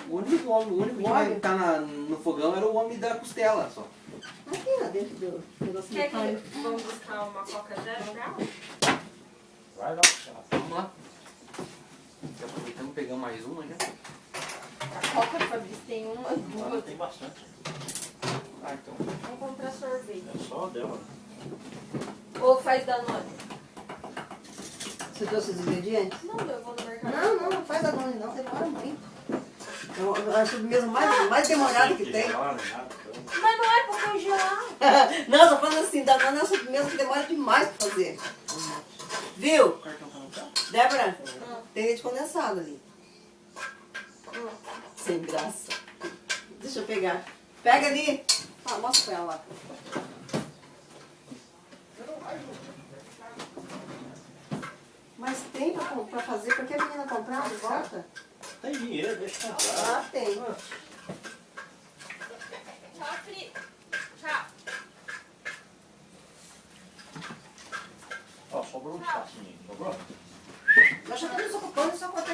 O único homem que tá no fogão era o homem da costela só. Aqui, ó, dentro do negocinho. Quer que vamos buscar uma Coca Zero pra ela? Vai lá. Vamos lá. Aproveitamos e pegamos mais uma já. A Coca do Fabrício tem uma, Ah, duas. tem bastante. Ah, então. Vamos comprar sorvete. É só dela. Ou faz Danone. Você trouxe os ingredientes? Não, eu vou no mercado. Não faz Danone não, demora muito. É a sobremesa mais demorada que tem. Mas não é pra congelar. Não, tô falando assim, Danone é uma sobremesa que demora demais pra fazer. Viu? O cartão tá no carro? Débora, tem leite condensado ali. Sem graça. Deixa eu pegar. Pega ali. Ah, mostra pra ela lá. Mas tem pra fazer, porque a menina comprar de volta? Tem dinheiro, deixa eu comprar. Ah, tem. Tchau, Fri. Tchau. Ó, sobrou um espacinho. Sobrou? Nós já estamos ocupando, só cortar